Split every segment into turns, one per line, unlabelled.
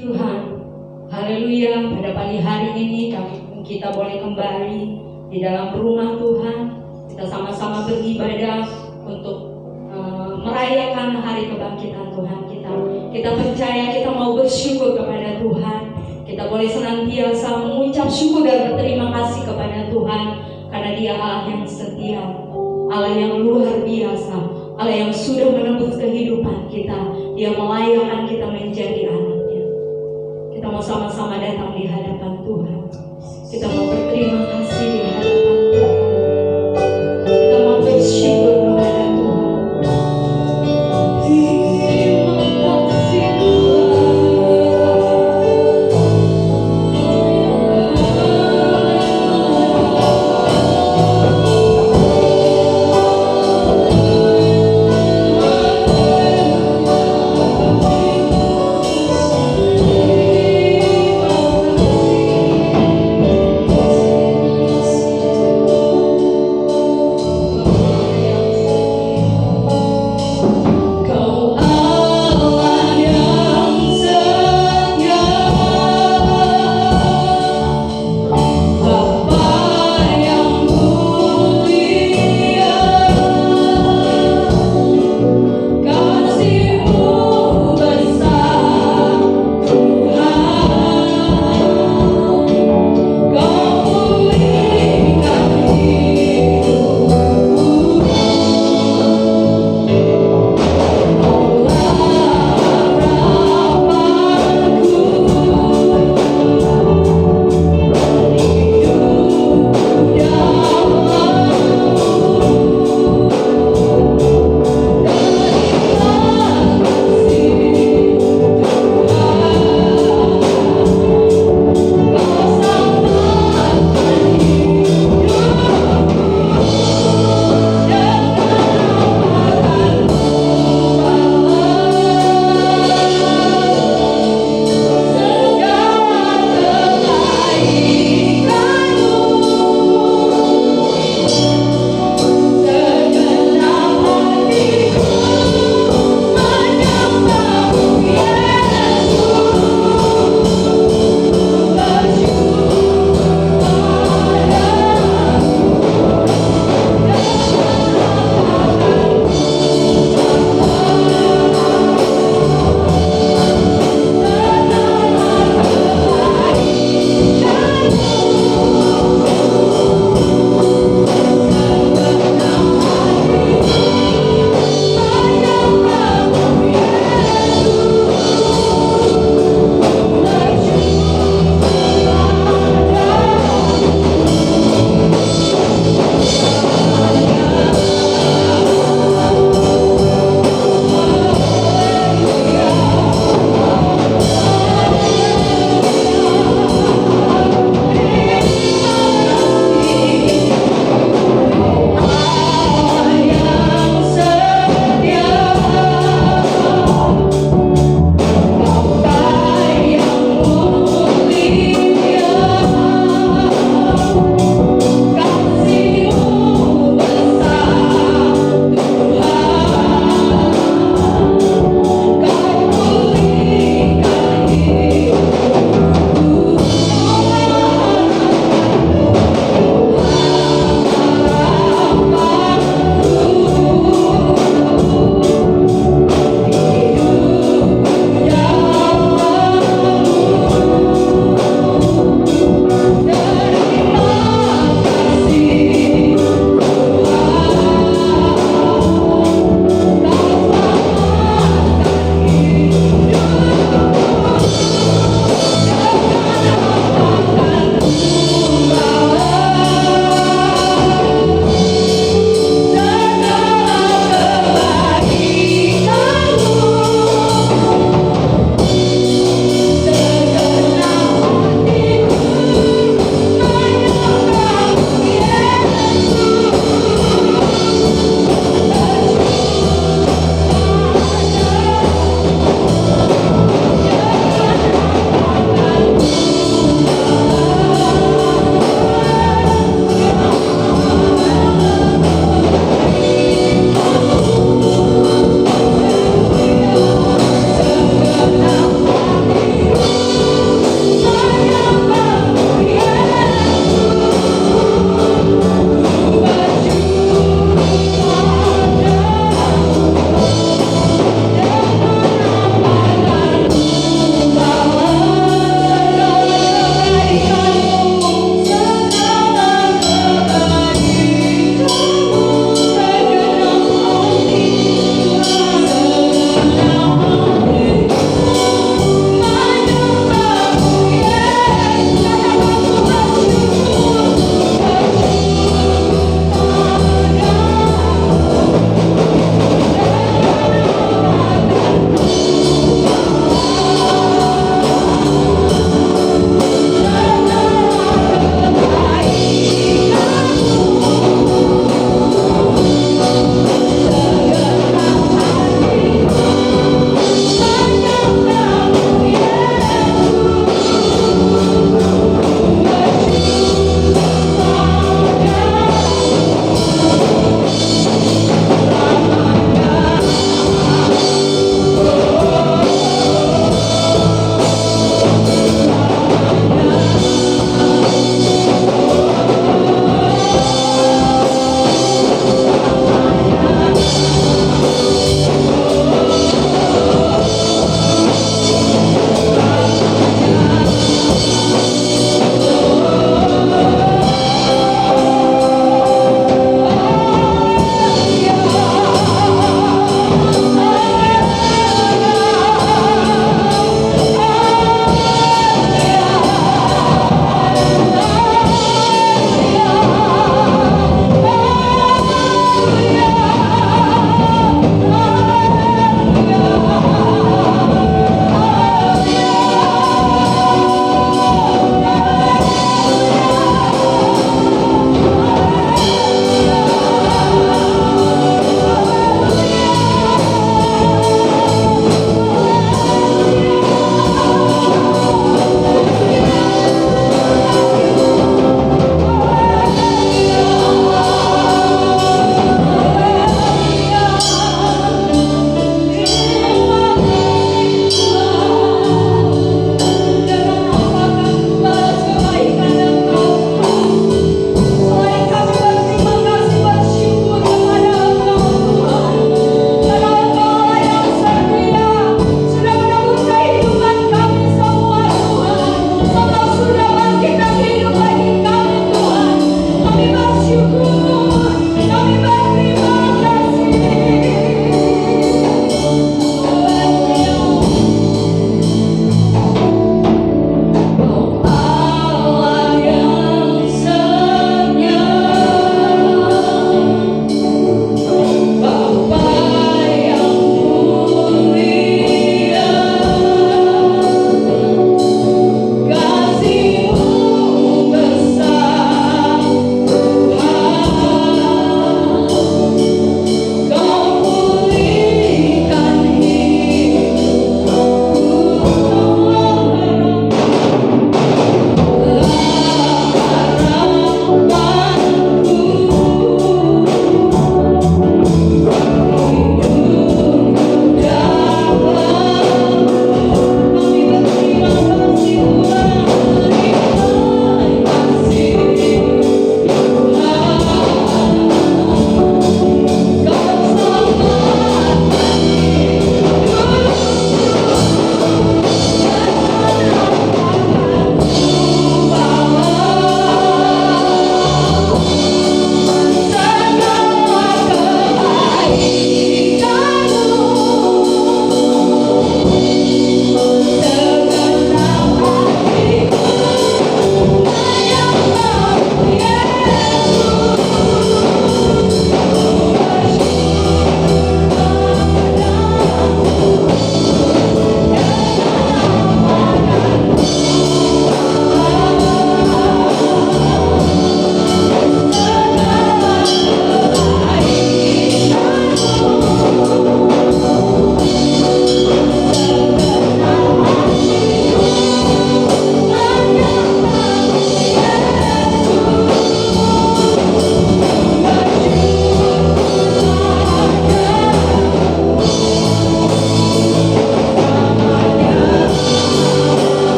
Tuhan, haleluya, pada pagi hari ini kita boleh kembali di dalam rumah Tuhan. Kita sama-sama beribadah untuk merayakan hari kebangkitan Tuhan kita. Kita percaya, kita mau bersyukur kepada Tuhan. Kita boleh senantiasa mengucap syukur dan berterima kasih kepada Tuhan, karena Dia Allah yang setia, Allah yang luar biasa, Allah yang sudah menebus kehidupan kita. Dia melayakkan kita menjadi anak-Nya. Kita mau sama-sama datang di hadapan Tuhan. Kita mau berterima kasih di hadapan Tuhan. Kita mau bersyukur kepada Tuhan. Terima kasih Tuhan.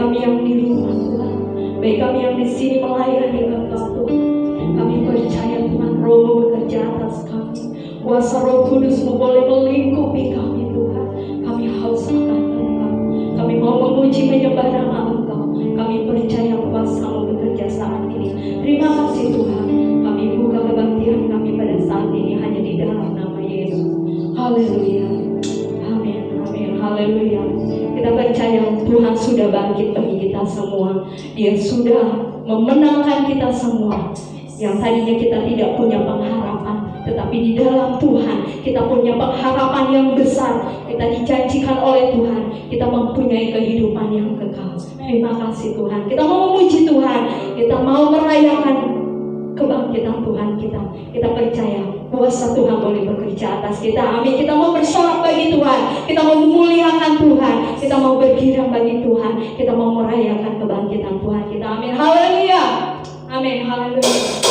kami yang di rumah Tuhan, baik kami yang di sini melayani Engkau Tuhan. Kami percaya Tuhan, Roh-Mu bekerja atas kami. Kuasa Roh Kudus-Mu boleh melingkupi kami Tuhan. Kami haus akan Engkau. Kami mau memuji menyembah nama Engkau. Kami percaya kuasa-Mu bekerja saat ini. Terima kasih Tuhan. Kami buka kebaktian kami pada saat ini hanya di dalam nama Yesus. Haleluya. Amin. Amin. Haleluya. Kita percaya Tuhan sudah bangkit bagi kita semua. Dia sudah memenangkan kita semua. Yang tadinya kita tidak punya pengharapan, tetapi di dalam Tuhan kita punya pengharapan yang besar. Kita dijanjikan oleh Tuhan, kita mempunyai kehidupan yang kekal. Terima kasih Tuhan. Kita mau memuji Tuhan, kita mau merayakan kebangkitan Tuhan kita. Kita percaya kuasa Tuhan boleh bekerja atas kita. Amin. Kita mau bersorak bagi Tuhan, kita mau memuliakan Tuhan, kita mau bergirang bagi Tuhan, kita mau merayakan kebangkitan Tuhan kita. Amin. Haleluya. Amin. Haleluya.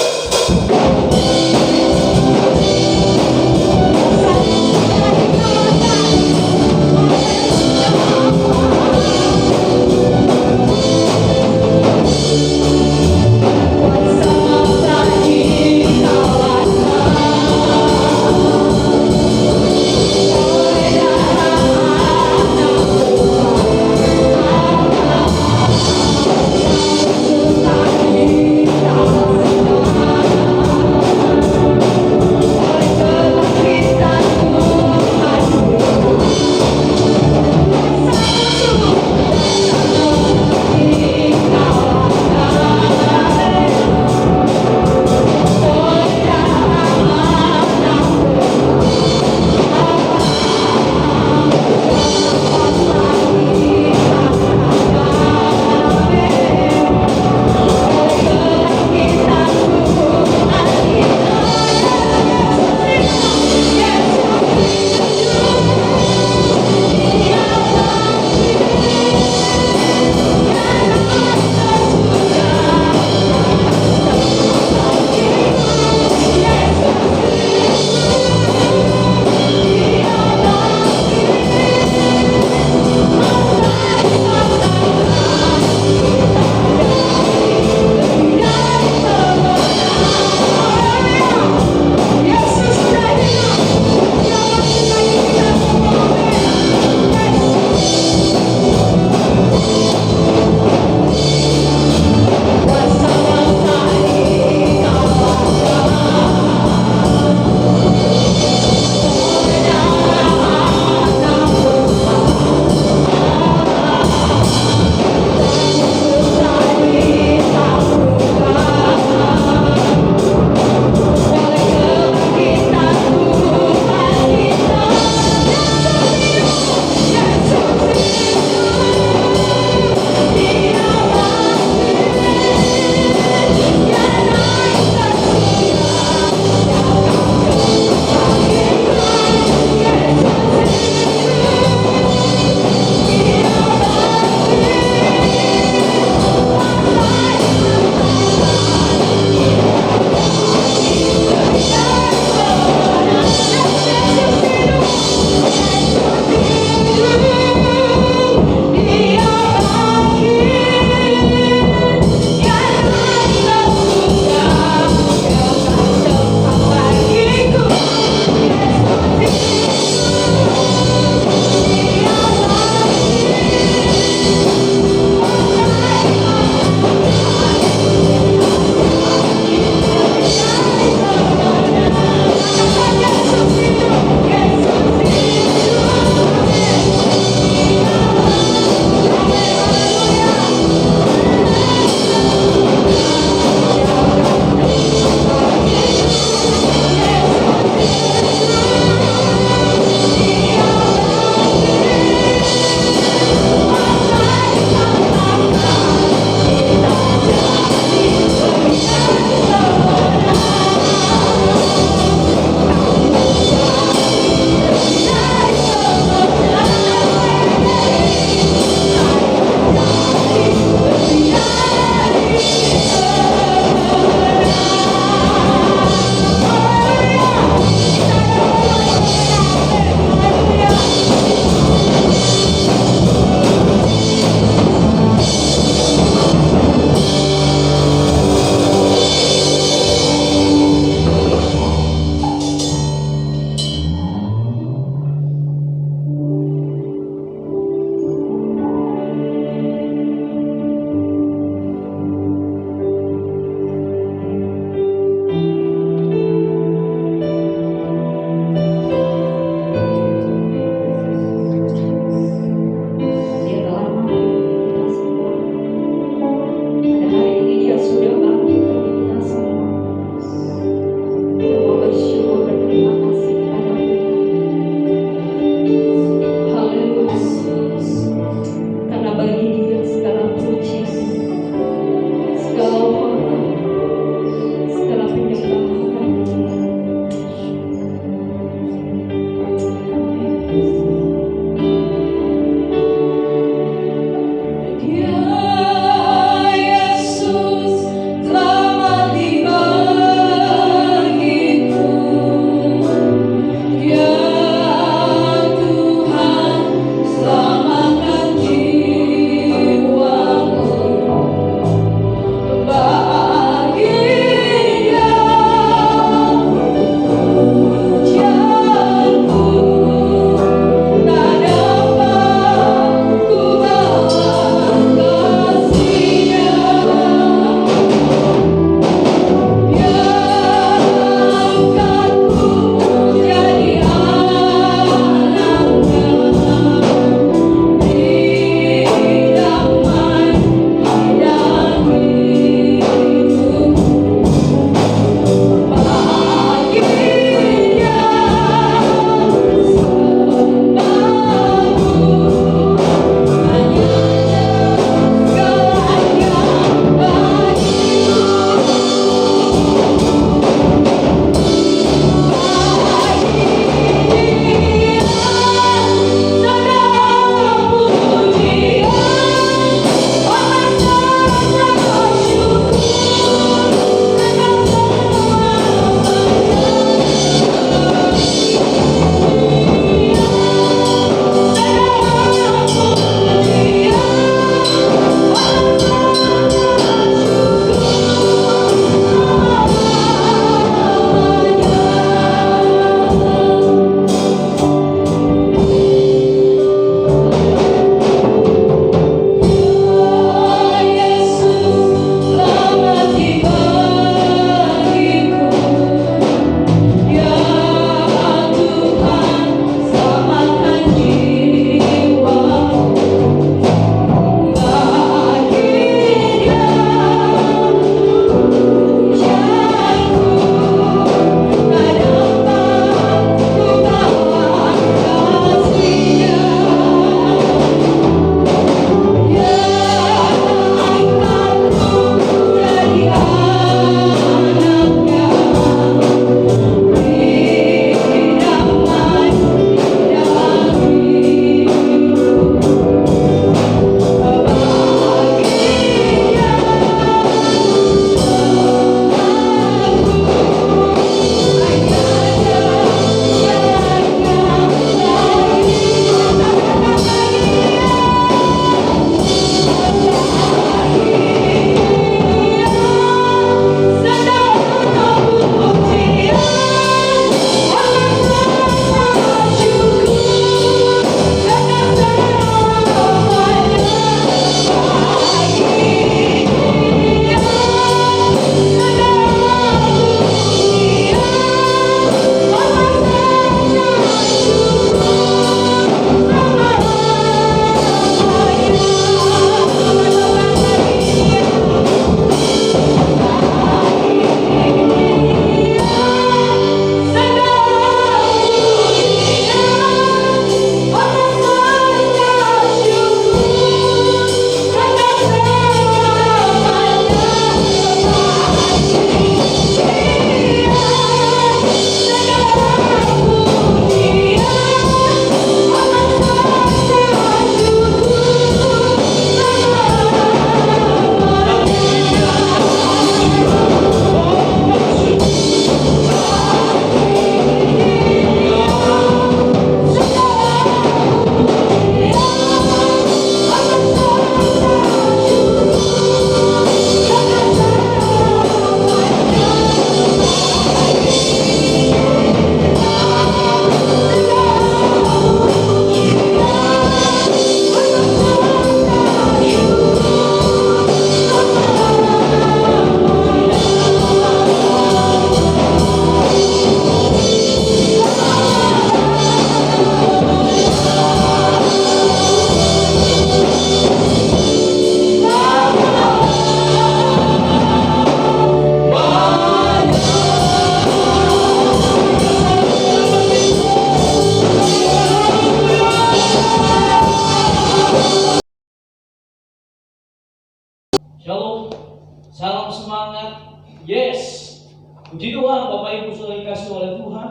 Puji Tuhan, Bapak Ibu sudah dikasih oleh Tuhan.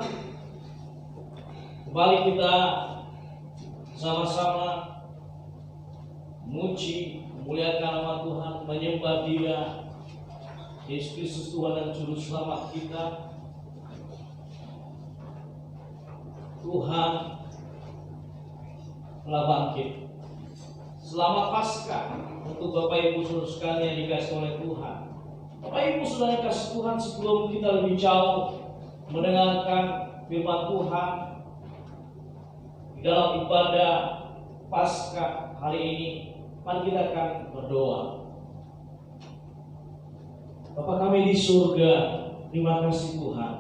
Kembali kita sama-sama memuji, memuliakan nama Tuhan, menyembah Dia, Yesus Kristus Tuhan dan Juru Selamat kita. Tuhan telah bangkit. Selamat Paskah untuk Bapak Ibu saudara sekalian yang dikasih oleh Tuhan. Bapak Ibu saudara kasih Tuhan, sebelum kita lebih jauh mendengarkan firman Tuhan di dalam ibadah Paskah hari ini, mari kita akan berdoa. Bapa kami di surga, terima kasih Tuhan.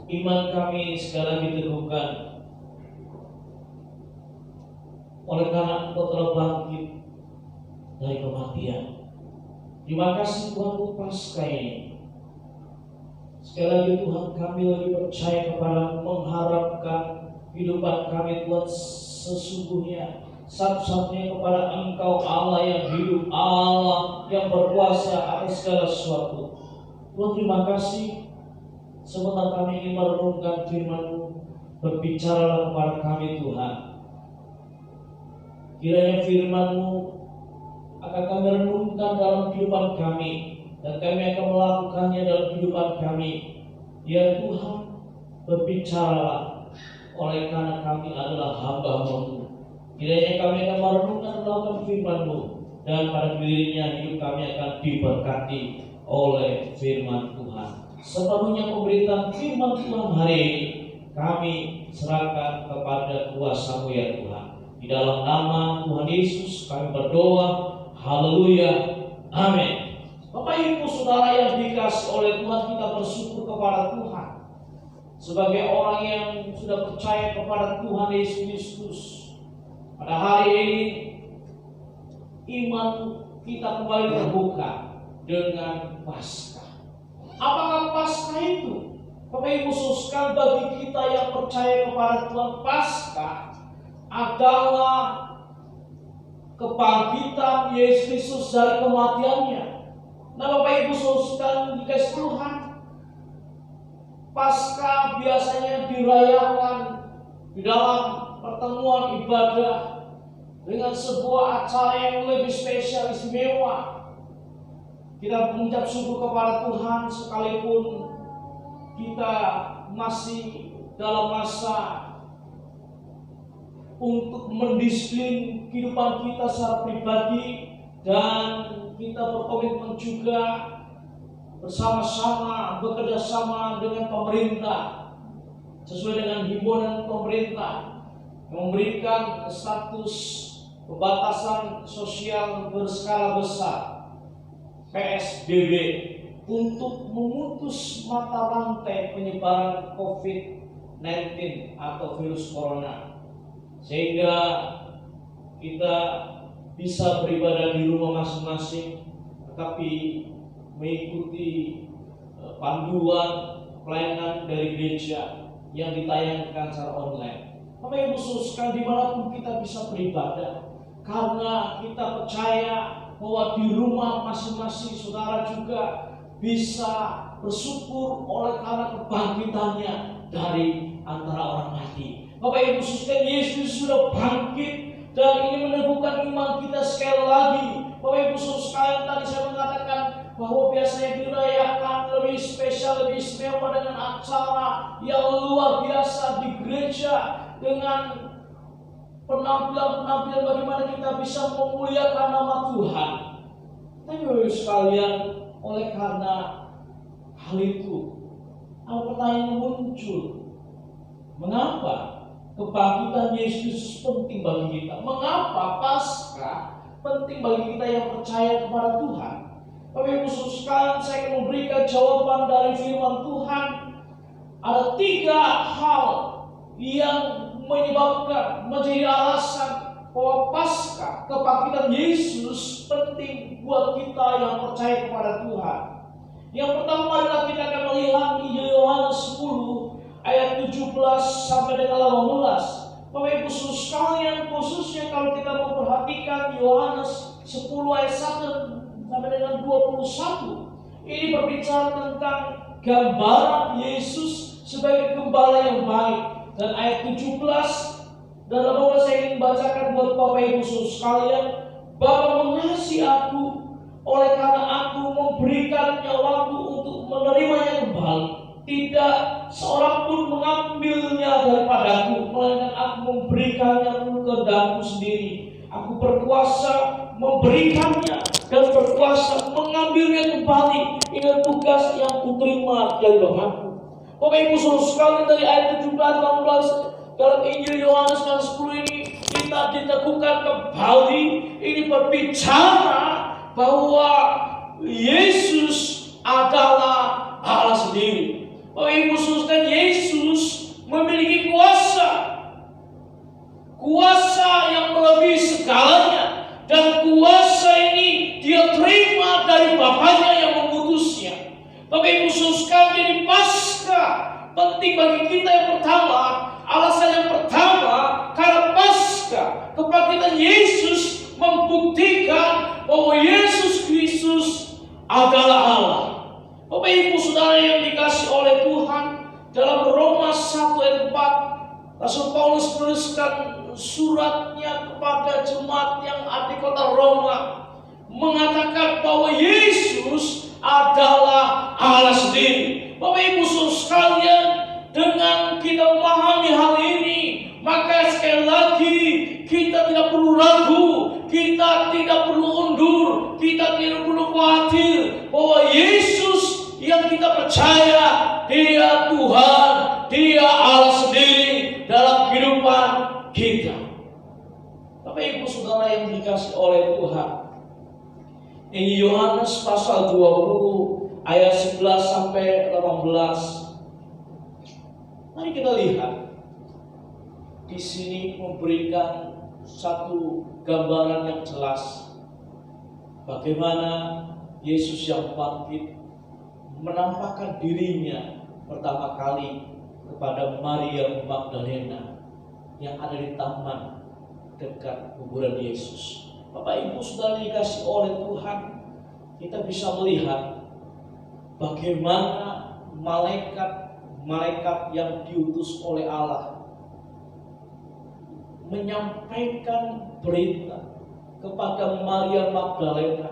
Iman kami sekali lagi diteguhkan oleh karena Engkau telah bangkit dari kematian. Terima kasih Tuhan untuk Paskah ini. Sekali lagi Tuhan, kami lebih percaya kepada mengharapkan kehidupan kami Tuhan sesungguhnya satu-satunya kepada Engkau, Allah yang hidup, Allah yang berkuasa atas segala sesuatu. Tuhan, terima kasih. Sebentar kami ingin merenungkan firman-Mu, berbicaralah kepada kami Tuhan. Kiranya firman-Mu akan kami renungkan dalam kehidupan kami, dan kami akan melakukannya dalam kehidupan kami. Ya Tuhan, berbicaralah, oleh karena kami adalah hamba-Mu. Kiranya kami akan merenungkan dalam firman-Mu, dan pada dirinya hidup kami akan diberkati oleh firman Tuhan. Sepenuhnya pemberitaan firman Tuhan hari ini kami serahkan kepada kuasa-Mu ya Tuhan. Di dalam nama Tuhan Yesus kami berdoa. Haleluya, amin. Bapak Ibu Saudara yang dikasih oleh Tuhan, kita bersyukur kepada Tuhan sebagai orang yang sudah percaya kepada Tuhan Yesus Kristus. Pada hari ini iman kita kembali terbuka dengan Paskah. Apakah Paskah itu? Bapak Ibu Saudara, bagi kita yang percaya kepada Tuhan, Paskah adalah kebangkitan Yesus Kristus dari kematiannya. Nah Bapak Ibu saudara dikasih Tuhan, Paskah biasanya dirayakan di dalam pertemuan ibadah dengan sebuah acara yang lebih spesial, istimewa. Kita mengucap syukur kepada Tuhan sekalipun kita masih dalam masa untuk mendisiplin kehidupan kita secara pribadi, dan kita berkomitmen juga bersama-sama bekerja sama dengan pemerintah sesuai dengan himbauan pemerintah yang memberikan status pembatasan sosial berskala besar PSBB untuk memutus mata rantai penyebaran COVID-19 atau virus corona, sehingga kita bisa beribadah di rumah masing-masing, tetapi mengikuti panduan pelayanan dari gereja yang ditayangkan secara online. Bapak Ibu saudara, dimanapun kita bisa beribadah, karena kita percaya bahwa di rumah masing-masing saudara juga bisa bersyukur oleh karena kebangkitannya dari antara orang mati. Bapak Ibu saudara, Yesus sudah bangkit, dan ini meneguhkan iman kita sekali lagi. Bapak Ibu saudara sekalian, tadi saya mengatakan bahwa biasanya dirayakan lebih spesial, lebih istimewa dengan acara yang luar biasa di gereja, dengan penampilan-penampilan bagaimana kita bisa memuliakan nama Tuhan. Tapi Bapak Ibu sekalian, oleh karena hal itu, ada pertanyaan muncul. Mengapa kebangkitan Yesus penting bagi kita? Mengapa Paskah penting bagi kita yang percaya kepada Tuhan? Bapak Ibu sekalian, saya akan memberikan jawaban dari firman Tuhan. Ada 3 hal yang menyebabkan, menjadi alasan bahwa Paskah, kebangkitan Yesus penting buat kita yang percaya kepada Tuhan. Yang pertama adalah kita akan melihat Injil Yohanes 10 ayat 17 sampai dengan 18. Bapak Ibu sekalian, khususnya kalau kita memperhatikan Yohanes 10 ayat 1 sampai dengan 21. Ini berbicara tentang gambaran Yesus sebagai gembala yang baik. Dan ayat 17 dan 18 saya ingin bacakan buat Bapak Ibu Saudara sekalian. Bapa mengasihi aku oleh karena aku memberikan nyawaku untuk menerimanya kembali. Tidak seorang pun mengambilnya daripadaku, melainkan aku memberikannya kehendakku sendiri. Aku berkuasa memberikannya dan berkuasa mengambilnya kembali. Ingat tugas yang kuterima dari Bapakku. Bapak Ibu Saudara sekalian, dari ayat 17 18 dalam Injil Yohanes 10 ini kita diteguhkan kembali. Ini berbicara bahwa Yesus adalah Allah sendiri. Bapak Ibu Saudara, Yesus memiliki kuasa yang melebihi segalanya, dan kuasa ini dia terima dari Bapaknya yang mengutusnya. Bapak Ibu Saudara, jadi Paskah penting bagi kita. Yang pertama, alasan yang pertama, karena Paskah kebangkitan Yesus membuktikan bahwa Yesus Kristus adalah Allah. Bapak Ibu Saudara yang dikasih oleh Tuhan, dalam Roma 1 ayat 4, Rasul Paulus menuliskan suratnya kepada jemaat yang ada di kota Roma, mengatakan bahwa Yesus adalah Allah sendiri. Bapak Ibu Saudara sekalian, dengan kita memahami hal ini, maka sekali lagi kita tidak perlu ragu, kita tidak perlu undur, kita tidak perlu khawatir bahwa Yesus yang kita percaya, Dia Tuhan, Dia Allah sendiri dalam kehidupan kita. Bapak Ibu Saudara yang dikasih oleh Tuhan, ini Yohanes pasal 20 ayat 11 sampai 18. Mari kita lihat. Di sini memberikan satu gambaran yang jelas bagaimana Yesus yang bangkit menampakkan dirinya pertama kali kepada Maria Magdalena yang ada di taman dekat kuburan Yesus. Bapak Ibu Saudara dikasih oleh Tuhan, kita bisa melihat bagaimana malaikat yang diutus oleh Allah menyampaikan berita kepada Maria Magdalena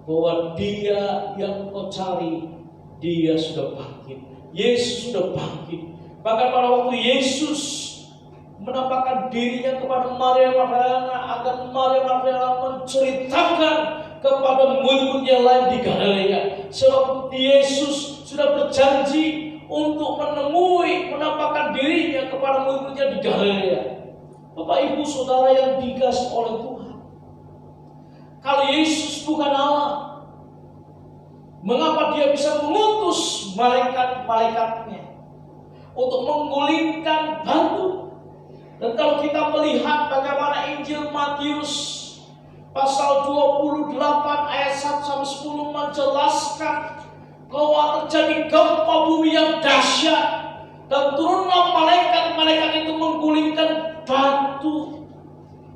bahwa Dia yang kau cari, Dia sudah bangkit. Yesus sudah bangkit. Bahkan pada waktu Yesus menampakkan dirinya kepada Maria Magdalena, agar Maria Magdalena menceritakan kepada murid-murid yang lain di Galilea. Sebab Yesus sudah berjanji untuk menampakkan dirinya kepada murid-muridnya di Galilea. Bapak Ibu Saudara yang dikasih oleh Tuhan, kalau Yesus bukan Allah, mengapa Dia bisa mengutus malaikat-malaikatnya untuk menggulingkan batu? Dan kalau kita melihat bagaimana Injil Matius pasal 28 ayat 1 sampai 10 menjelaskan bahwa terjadi gempa bumi yang dahsyat, dan turunlah malaikat itu menggulingkan batu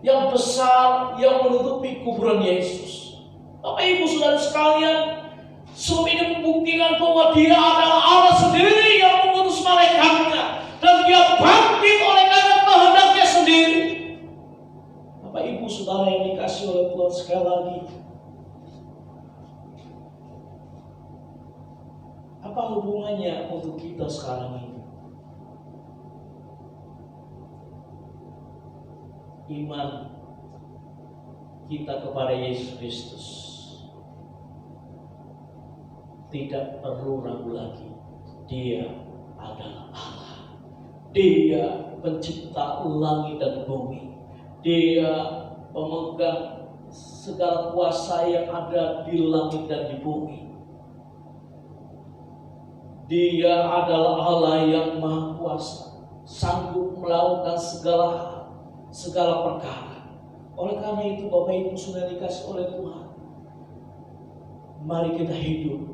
yang besar yang menutupi kuburan Yesus. Bapak Ibu Saudara sekalian, semua ini membuktikan bahwa Dia adalah Allah sendiri yang mengutus malaikatnya, dan Dia bangkit oleh karena kehendaknya sendiri. Bapak Ibu Saudara yang dikasih oleh Tuhan, sekali lagi, apa hubungannya untuk kita sekarang ini? Iman kita kepada Yesus Kristus tidak perlu ragu lagi. Dia adalah Allah. Dia pencipta langit dan bumi. Dia pemegang segala kuasa yang ada di langit dan di bumi. Dia adalah Allah yang maha kuasa, sanggup melakukan segala perkara. Oleh karena itu, Bapak Ibu sudah dikasih oleh Tuhan, mari kita hidup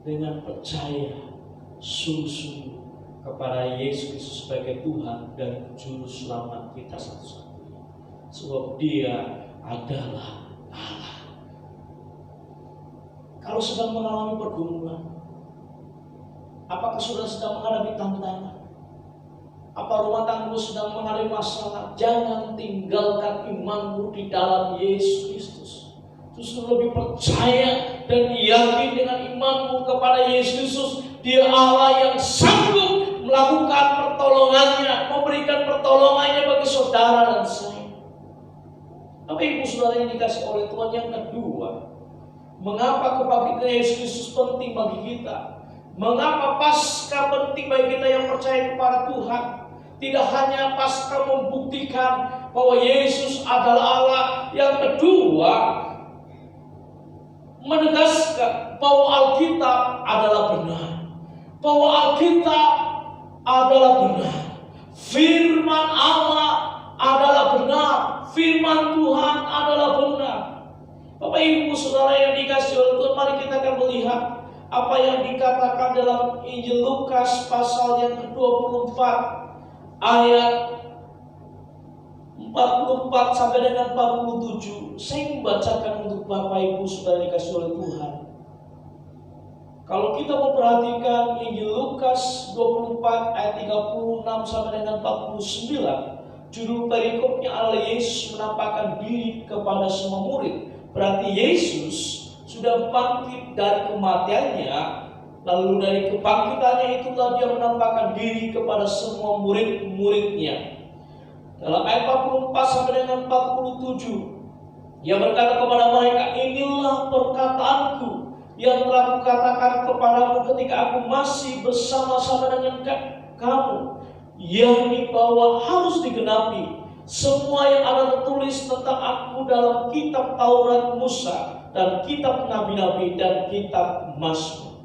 dengan percaya sungguh-sungguh kepada Yesus Kristus sebagai Tuhan dan Juru Selamat kita satu-satunya. Sebab Dia adalah Allah. Kalau sedang mengalami pergumulan, apakah saudara sedang menghadapi tantangan? Apa rumah tanggamu sedang mengalami masalah? Jangan tinggalkan imanmu di dalam Yesus Kristus. Justru lebih percaya dan yakin dengan imanmu kepada Yesus Kristus. Dia Allah yang sanggup melakukan pertolongannya, memberikan pertolongannya bagi saudara dan saya. Tapi ibu saudara yang dikasih oleh Tuhan, yang kedua, mengapa kebangkitan Yesus Kristus penting bagi kita? Mengapa Paskah penting bagi kita yang percaya kepada Tuhan? Tidak hanya Paskah membuktikan bahwa Yesus adalah Allah. Yang kedua, menegaskan bahwa Alkitab adalah benar. Bahwa Alkitab adalah benar. Firman Allah adalah benar. Firman Tuhan adalah benar. Bapak Ibu Saudara yang dikasihi oleh Tuhan, mari kita akan melihat apa yang dikatakan dalam Injil Lukas pasal yang ke-24 ayat 44 sampai dengan 47. Saya membacakan untuk Bapak Ibu Saudara yang dikasihi oleh Tuhan. Kalau kita memperhatikan Injil Lukas 24 ayat 36 sampai dengan 49, judul perikopnya adalah Yesus menampakkan diri kepada semua murid. Berarti Yesus sudah bangkit dari kematiannya, lalu dari kebangkitannya itulah dia menampakkan diri kepada semua murid-muridnya. Dalam ayat 44 sampai dengan 47, dia berkata kepada mereka, inilah perkataanku yang telah kukatakan kepadamu ketika aku masih bersama-sama dengan kamu, yakni bahwa harus digenapi semua yang ada tertulis tentang aku dalam kitab Taurat Musa dan kitab Nabi-Nabi dan kitab Mazmur.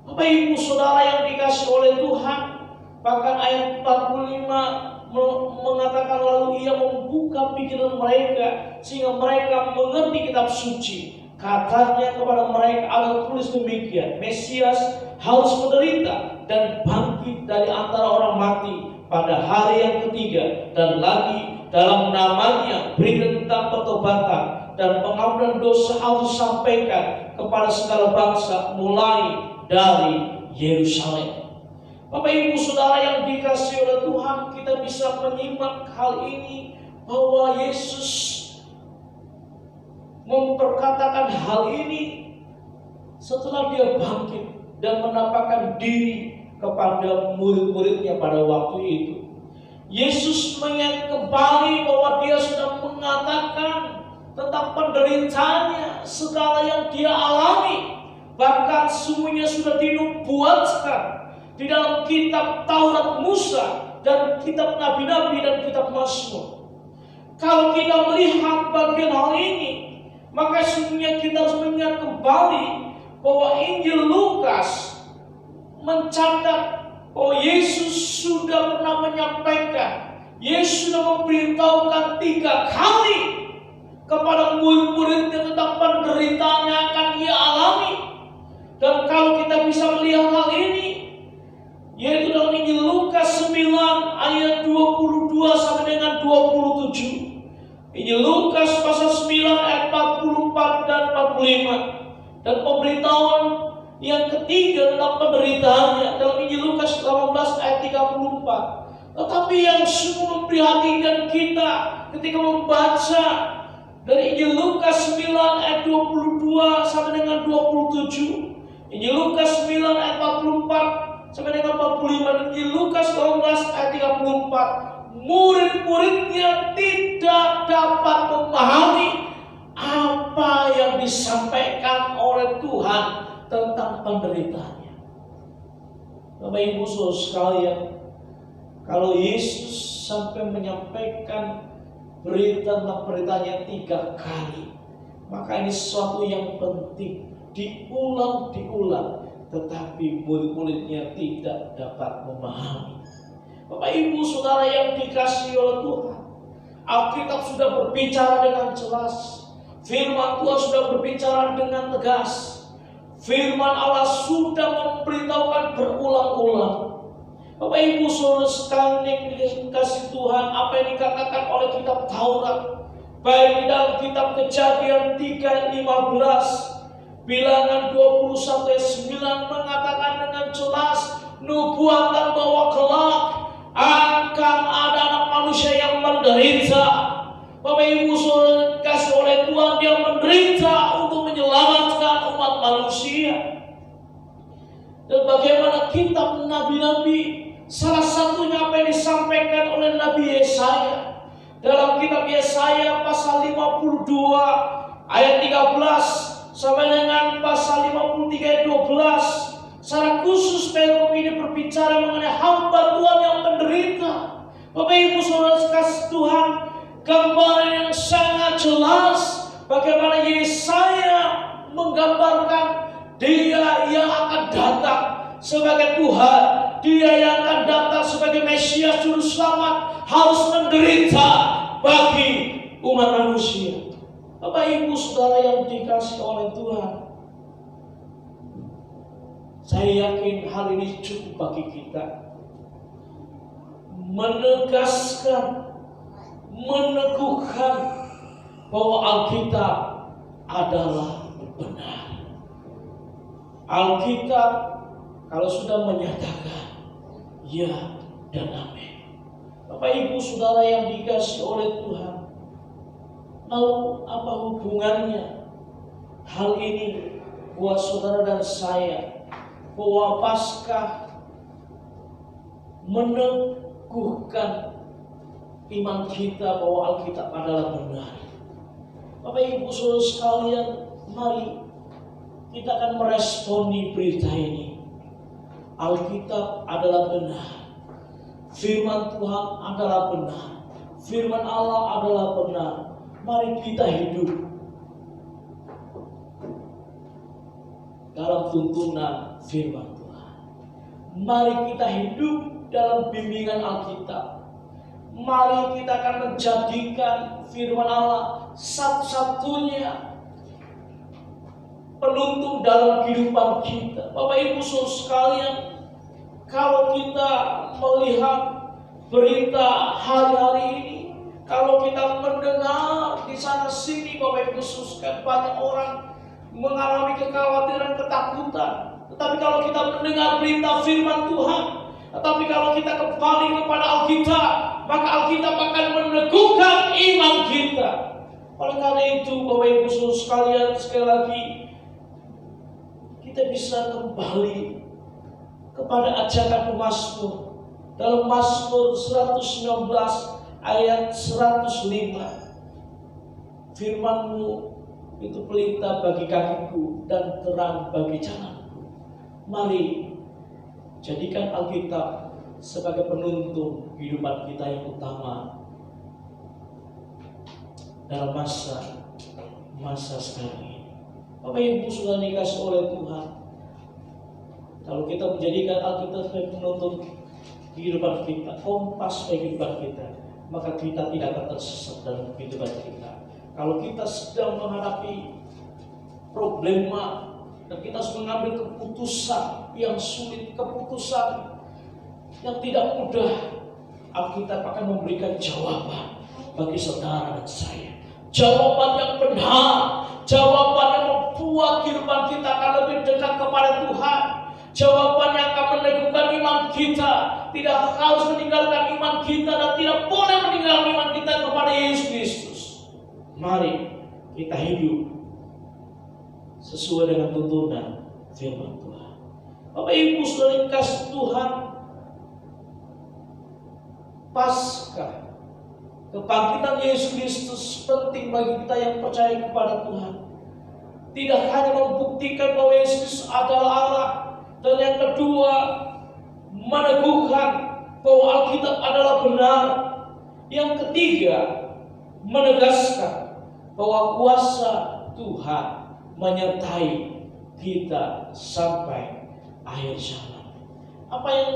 Bapak Ibu Saudara yang dikasihi oleh Tuhan, bahkan ayat 45 mengatakan lalu ia membuka pikiran mereka sehingga mereka mengerti kitab suci. Katanya kepada mereka ada tulis demikian, Mesias harus menderita dan bangkit dari antara orang mati pada hari yang ketiga, dan lagi dalam namanya berita tentang pertobatan dan pengampunan dosa harus disampaikan kepada segala bangsa mulai dari Yerusalem. Bapak Ibu Saudara yang dikasihi oleh Tuhan, kita bisa menyimak hal ini bahwa Yesus memperkatakan hal ini setelah dia bangkit dan menampakkan diri kepada murid-muridnya pada waktu itu. Yesus mengingat kembali bahwa dia sudah mengatakan tentang penderitaannya, segala yang dia alami, bahkan semuanya sudah dinubuatkan di dalam kitab Taurat Musa dan kitab Nabi-Nabi dan kitab Mazmur. Kalau kita melihat bagian hal ini, maka sebenarnya kita harus mengingat kembali bahwa Injil Lukas mencatat bahwa Yesus sudah pernah menyampaikan, Yesus sudah memberitahukan 3 kali kepada murid-muridnya tentang penderitaan yang akan ia alami. Dan kalau kita bisa melihat hal ini, yaitu dalam Injil Lukas 9 ayat 22 sampai dengan 27. Injil Lukas pasal 9 ayat 44 dan 45. Dan pemberitahuan yang ketiga tentang penderitaannya dalam Injil Lukas 18 ayat 34. Tetapi yang sungguh memprihatinkan kita ketika membaca dari Injil Lukas 9 ayat 22 sampai dengan 27, Injil Lukas 9 ayat 44 sampai dengan 45, dan Injil Lukas 18 ayat 34, murid-muridnya tidak dapat memahami apa yang disampaikan oleh Tuhan tentang penderitaannya. Bapak Ibu Saudara sekalian, kalau Yesus sampai menyampaikan berita tentang penderitaannya 3 kali, maka ini sesuatu yang penting, diulang-diulang, tetapi murid-muridnya tidak dapat memahami. Bapak Ibu Saudara yang dikasihi oleh Tuhan, Alkitab sudah berbicara dengan jelas, firman Tuhan sudah berbicara dengan tegas. Firman Allah sudah memberitahukan berulang-ulang. Bapak Ibu Saudara sekalian yang dikasihi Tuhan, apa yang dikatakan oleh kitab Taurat, baik di dalam kitab Kejadian 3:15 Bilangan 21 ayat 9 mengatakan dengan jelas, nubuatan bahwa kelak akan ada anak manusia yang menderita. Bapak Ibu Saudara kasih oleh Tuhan, dia menderita untuk menyelamatkan umat manusia. Dan bagaimana kitab nabi-nabi, salah satunya apa yang disampaikan oleh Nabi Yesaya. Dalam kitab Yesaya pasal 52 ayat 13 sampai dengan pasal 53 ayat 12. Secara khusus perikop ini berbicara mengenai hamba Tuhan yang menderita. Bapak Ibu Saudara kasih Tuhan, gambaran yang sangat jelas bagaimana Yesaya menggambarkan Dia yang akan datang sebagai Tuhan, Dia yang akan datang sebagai Mesias Juru Selamat, harus menderita bagi umat manusia. Bapak Ibu Saudara yang dikasihi oleh Tuhan, saya yakin hal ini cukup bagi kita menegaskan, meneguhkan bahwa Alkitab adalah benar. Alkitab kalau sudah menyatakan ya dan amin. Bapak Ibu Saudara yang dikasihi oleh Tuhan, lalu apa hubungannya hal ini buat saudara dan saya, bahwa Paskah meneguhkan iman kita bahwa Alkitab adalah benar. Bapak Ibu Saudara sekalian, mari kita akan meresponi berita ini. Alkitab adalah benar, firman Tuhan adalah benar, firman Allah adalah benar. Mari kita hidup dalam tuntunan firman Tuhan. Mari kita hidup dalam bimbingan Alkitab. Mari kita akan menjadikan firman Allah satu-satunya penuntun dalam kehidupan kita. Bapak Ibu Saudara sekalian, kalau kita melihat berita hari-hari ini, kalau kita mendengar di sana sini, Bapak Ibu Saudara, banyak orang mengalami kekhawatiran, ketakutan. Tetapi kalau kita mendengar berita firman Tuhan, tetapi kalau kita kembali kepada Alkitab, maka Alkitab akan meneguhkan iman kita. Oleh karena itu, Bapak Ibu Saudara sekalian, sekali lagi kita bisa kembali kepada ajakan Mazmur. Dalam Mazmur 119 ayat 105, firman-Mu itu pelita bagi kakiku dan terang bagi jalanku. Mari jadikan Alkitab sebagai penuntun kehidupan kita yang utama dalam masa sekarang ini. Bapak Ibu sudah dikasih oleh Tuhan, kalau kita menjadikan Alkitab sebagai penuntun kehidupan kita, kompas bagi kehidupan kita, maka kita tidak akan tersesat dalam kehidupan kita. Kalau kita sedang menghadapi problema dan kita harus mengambil keputusan yang sulit, keputusan yang tidak mudah, Alkitab akan memberikan jawaban bagi saudara dan saya. Jawaban yang benar, jawaban yang membuat kehidupan kita akan lebih dekat kepada Tuhan. Jawaban yang akan meneguhkan iman kita, tidak harus meninggalkan iman kita dan tidak boleh meninggalkan iman kita kepada Yesus Kristus. Mari kita hidup sesuai dengan tuntunan firman Tuhan. Bapak Ibu saudara kasih Tuhan, Paskah, kebangkitan Yesus Kristus penting bagi kita yang percaya kepada Tuhan. Tidak hanya membuktikan bahwa Yesus adalah Allah, dan yang kedua meneguhkan bahwa Alkitab adalah benar. Yang ketiga menegaskan bahwa kuasa Tuhan menyertai kita sampai akhir zaman. Apa yang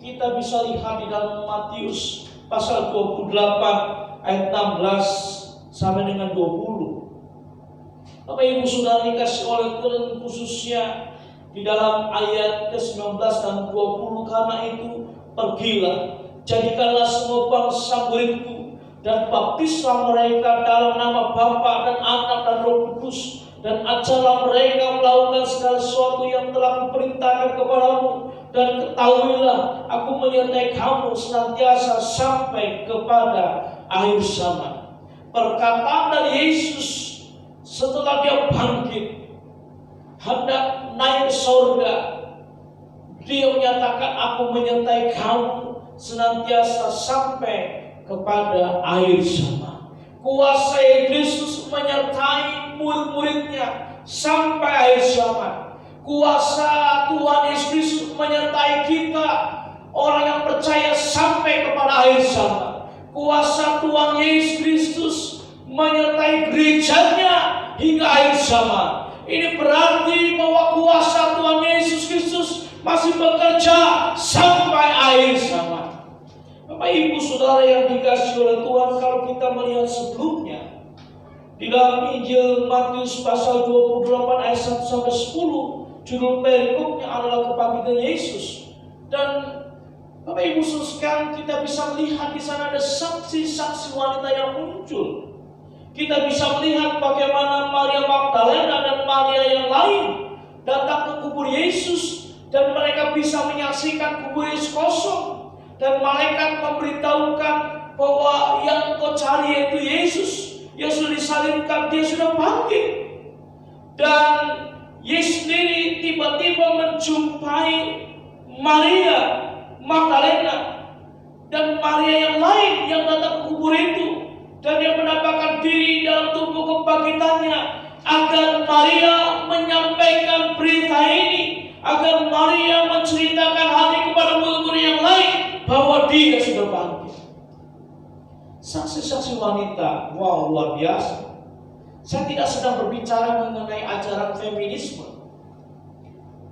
kita bisa lihat di dalam Matius pasal 28 ayat 16 sampai dengan 20. Bapak Ibu sudah dikasih oleh Tuhan, khususnya di dalam ayat ke-19 dan 20, karena itu pergilah, jadikanlah semua bangsa muridku dan baptislah mereka dalam nama Bapa dan Anak dan Roh Kudus, dan ajarlah mereka melakukan segala sesuatu yang telah kuperintahkan kepadamu, dan ketahuilah aku menyertai kamu senantiasa sampai kepada akhir zaman. Perkataan dari Yesus setelah dia bangkit hendak naik ke surga, dia menyatakan aku menyertai kamu senantiasa sampai kepada akhir zaman. Kuasa Kristus menyertai murid-muridnya sampai akhir zaman. Kuasa Tuhan Yesus Kristus menyertai kita, orang yang percaya, sampai kepada akhir zaman. Kuasa Tuhan Yesus Kristus menyertai gerejanya hingga akhir zaman. Ini berarti bahwa kuasa Tuhan Yesus Kristus masih bekerja sampai akhir zaman. Bapak Ibu Saudara yang dikasihi oleh Tuhan, kalau kita melihat sebelumnya di dalam Injil Matius pasal 28 ayat 1 sampai 10, judul perikopnya adalah kebangkitan Yesus. Dan Bapak Ibu sekalian, kita bisa melihat di sana ada saksi-saksi wanita yang muncul. Kita bisa melihat bagaimana Maria Magdalena dan Maria yang lain datang ke kubur Yesus, dan mereka bisa menyaksikan kubur Yesus kosong, dan malaikat memberitahukan bahwa yang engkau cari yaitu Yesus yang sudah disalibkan, dia sudah bangkit. Dan Yesus sendiri tiba-tiba menjumpai Maria Magdalena dan Maria yang lain yang datang ke kubur itu, dan dia menampakkan diri dalam tubuh kebangkitannya, agar Maria menyampaikan berita ini, agar Maria menceritakan hal ini kepada murid-murid yang lain bahwa dia sudah bangkit. Saksi-saksi wanita, wow, luar biasa. Saya tidak sedang berbicara mengenai ajaran feminisme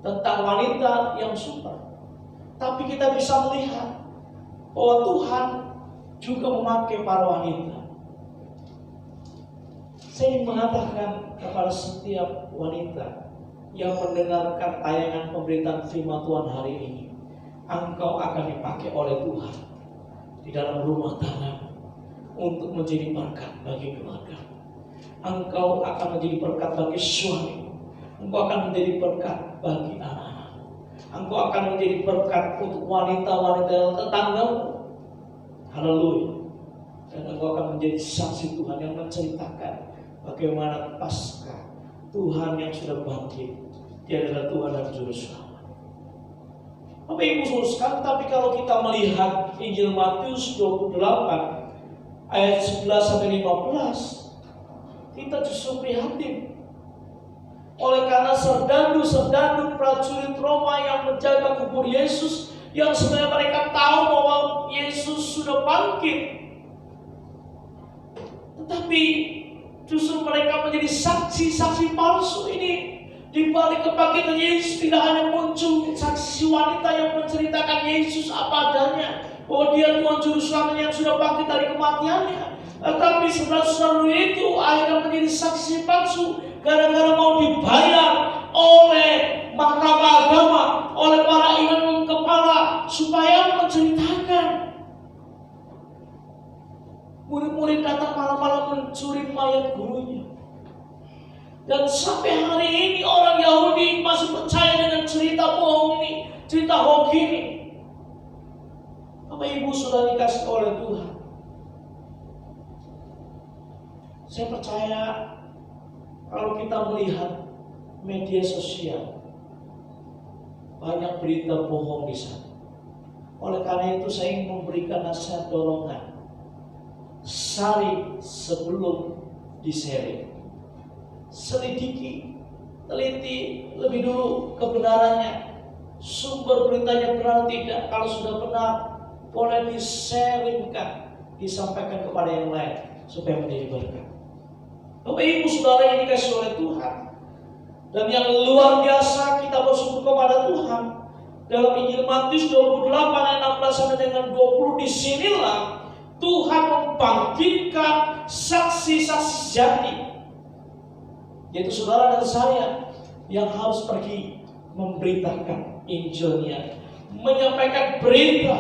tentang wanita yang super, tapi kita bisa melihat bahwa Tuhan juga memakai para wanita. Saya ingin mengatakan kepada setiap wanita yang mendengarkan tayangan pemberitaan firman Tuhan hari ini, engkau akan dipakai oleh Tuhan di dalam rumah tangga untuk menjadi berkat bagi keluarga. Engkau akan menjadi berkat bagi suami. Engkau akan menjadi berkat bagi anak-anak. Engkau akan menjadi berkat untuk wanita-wanita tetanggamu. Haleluya. Dan engkau akan menjadi saksi Tuhan yang menceritakan bagaimana pasca Tuhan yang sudah bangkit, dia adalah Tuhan dan Juru Selamat. Bapak Ibu sekalian, tapi kalau kita melihat Injil Matius 28 ayat 11 sampai 15, kita justru prihatin. Oleh karena serdadu-serdadu prajurit Roma yang menjaga kubur Yesus, yang sebenarnya mereka tahu bahwa Yesus sudah bangkit, tetapi justru mereka menjadi saksi-saksi palsu. Ini di balik kebangkitan Yesus tidak hanya muncul saksi wanita yang menceritakan Yesus apa adanya, bahwa dia Tuhan Juru Selamat yang sudah bangkit dari kematiannya, tetapi saudara-saudara itu akhirnya menjadi saksi palsu gara-gara mau dibayar oleh mahkamah agama, oleh para imam kepala supaya menceritakan. Murid-murid datang malam-malam mencuri mayat gurunya. Dan sampai hari ini orang Yahudi masih percaya dengan cerita bohong ini, cerita hoax ini. Bapak Ibu sudah dikasih oleh Tuhan. Saya percaya kalau kita melihat media sosial, banyak berita bohong di sana. Oleh karena itu saya ingin memberikan nasihat dorongan. Sari sebelum di-sharing. Selidiki, teliti lebih dulu kebenarannya. Sumber beritanya benar tidak. Kalau sudah benar, boleh di-sharingkan, disampaikan kepada yang lain supaya menjadi berkat. Bapak Ibu Saudara yang dikasihi oleh Tuhan, dan yang luar biasa kita bersyukur kepada Tuhan. Dalam Injil Matius 28 ayat 16 sampai dengan 20, disinilah Tuhan membangkitkan saksi-saksi sejati, yaitu saudara dan saya yang harus pergi memberitakan Injilnya, menyampaikan berita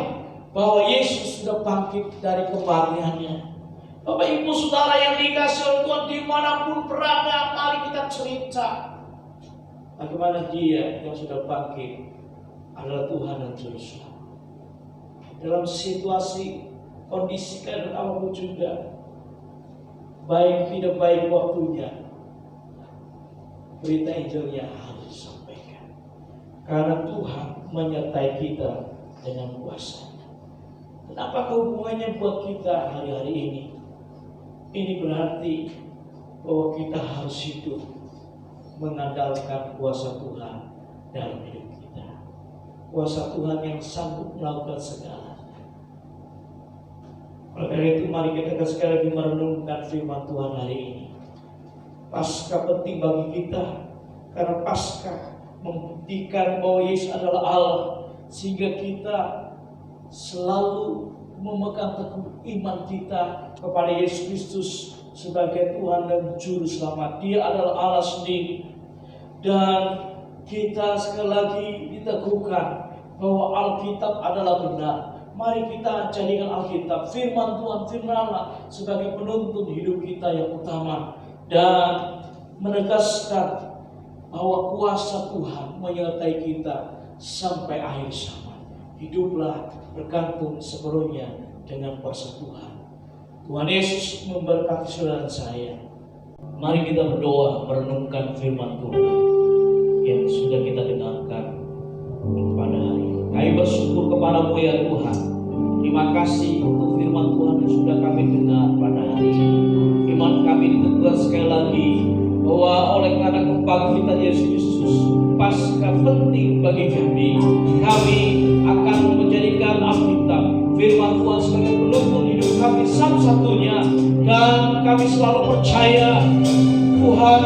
bahwa Yesus sudah bangkit dari kematiannya. Bapak Ibu Saudara yang dikasihi oleh Tuhan, dimanapun berada, mari kita cerita bagaimana Dia yang sudah bangkit adalah Tuhan dan Juru Selamat. Dalam situasi kondisi keadaan apapun juga, baik tidak baik waktunya, berita Injilnya harus disampaikan. Karena Tuhan menyertai kita dengan kuasa-Nya. Dan apakah hubungannya buat kita hari-hari ini? Ini berarti bahwa kita harus hidup mengandalkan kuasa Tuhan dalam hidup kita. Kuasa Tuhan yang sanggup melakukan segala. Oleh karena itu mari kita sekali lagi merenungkan firman Tuhan hari ini. Paskah penting bagi kita, karena Paskah membuktikan bahwa Yesus adalah Allah, sehingga kita selalu memegang teguh iman kita kepada Yesus Kristus sebagai Tuhan dan Juru Selamat. Dia adalah Allah sendiri, dan kita sekali lagi diteguhkan bahwa Alkitab adalah benar. Mari kita jadikan Alkitab, firman Tuhan, firman Allah sebagai penuntun hidup kita yang utama, dan menegaskan bahwa kuasa Tuhan menyertai kita sampai akhir zaman. Hiduplah bergantung sepenuhnya dengan kuasa Tuhan. Tuhan Yesus memberkati saudara saya. Mari kita berdoa merenungkan firman Tuhan yang sudah kita dengarkan pada hari ini. Kami bersyukur kepadamu ya Tuhan. Terima kasih untuk firman Tuhan yang sudah kami dengar pada hari ini. Iman kami diteguhkan sekali lagi bahwa oleh karena kebangkitan Yesus Kristus, Paskah penting bagi kami. Kami akan menjadikan Alkitab, firman Tuhan sebagai penuntun hidup kami satu-satunya, dan kami selalu percaya Tuhan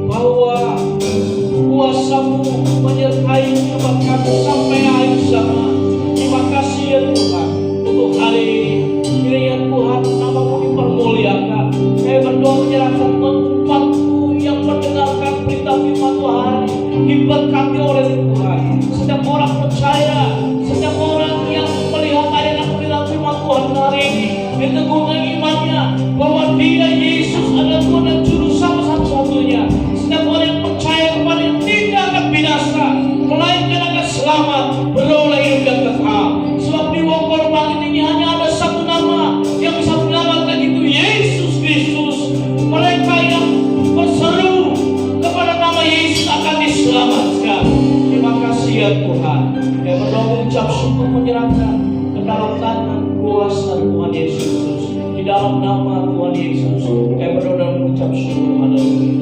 bahwa kuasa-Mu menyertai umat kami sampai akhir zaman. Terima kasih ya Tuhan untuk hari ini. Kiranya Tuhan nama-Mu dipermuliakan. Saya berdoa menyerahkan umat-Mu yang mendengarkan berita firman Tuhan, diberkati oleh Tuhan. Setiap orang percaya, setiap orang yang melihat ayat berita firman Tuhan hari ini, diteguhkan imannya bahwa Dia Yesus adalah Tuhan dan Juru Selamat satu-satunya. Setiap orang yang percaya kepada Dia tidak akan binasa, melainkan akan selamat, beroleh hidup yang kekal. Sebab di wongkor bangkit ini hanya ada satu nama yang bisa menyelamatkan, itu Yesus Kristus. Mereka yang berseru kepada nama Yesus akan diselamatkan. Terima kasih ya Tuhan. Saya berdoa mengucap syukur menyerahkan ke dalam tangan kuasa Tuhan Yesus Kristus. Di dalam nama Tuhan Yesus, saya berdoa dan mengucap syukur. Haleluya.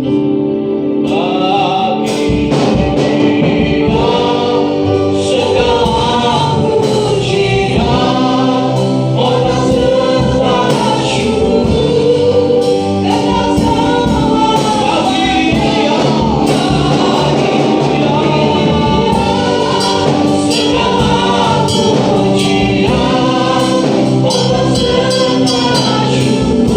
You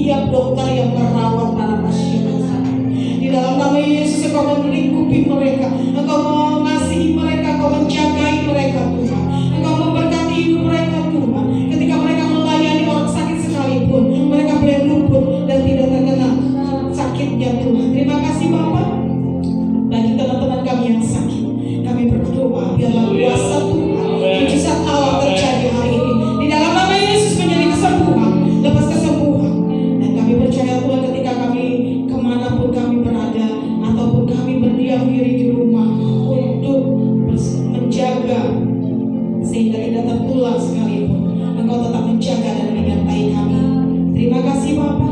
setiap dokter yang merawat para pasien yang sakit. Di dalam nama Yesus, Engkau melingkupi mereka, Engkau mengasihi mereka, Engkau menjagai mereka Tuhan. Engkau memberkati hidup mereka Tuhan. Ketika mereka melayani orang sakit sekalipun, mereka boleh luput dan tidak terkena sakitnya Tuhan. Terima kasih Bapa. Bagi teman-teman kami yang sakit, kami berdoa biarlah kuasa Tuhan, mujizat Allah terjadi hari ini. Di dalam nama Yesus menjadi kesembuhan, lepas kesembuhan. Dan kami percaya Tuhan, ketika kami kemanapun kami berada, ataupun kami berdiam diri di rumah untuk menjaga sehingga tidak tertular sekalipun, Engkau tetap menjaga dan menyertai kami. Terima kasih Bapa.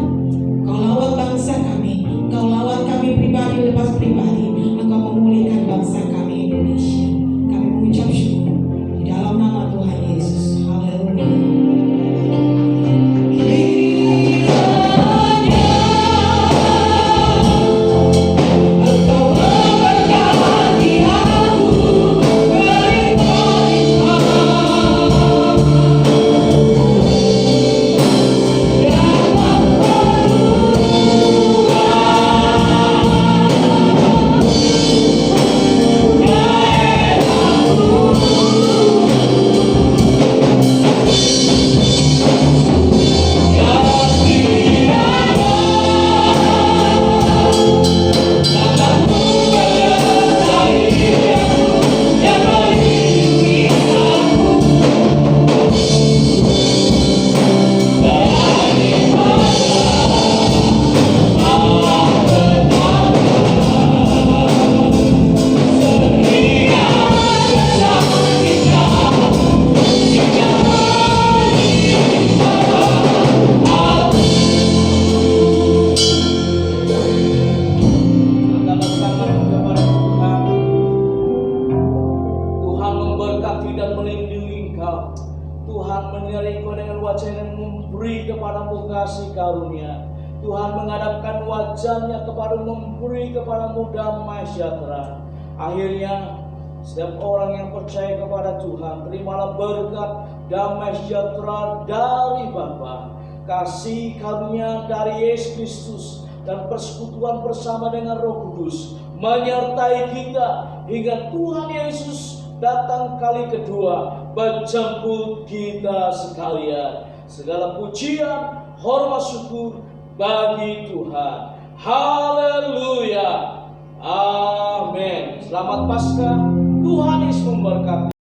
Kau lawat bangsa kami, Kau lawat kami pribadi lepas pribadi. Engkau memulihkan bangsa kami Indonesia. Kami mengucap syukur di dalam nama Tuhan Yesus. Haleluya.
Tuhan menghadapkan wajahnya kepada memberi kepadamu damai sejahtera. Akhirnya setiap orang yang percaya kepada Tuhan, terimalah berkat damai sejahtera dari Bapa, kasih karunia dari Yesus Kristus, dan persekutuan bersama dengan Roh Kudus menyertai kita hingga Tuhan Yesus datang kali kedua menjemput kita sekalian. Segala pujian, hormat, syukur bagi Tuhan. Haleluya. Amin. Selamat Paskah. Tuhan Yesus memberkati.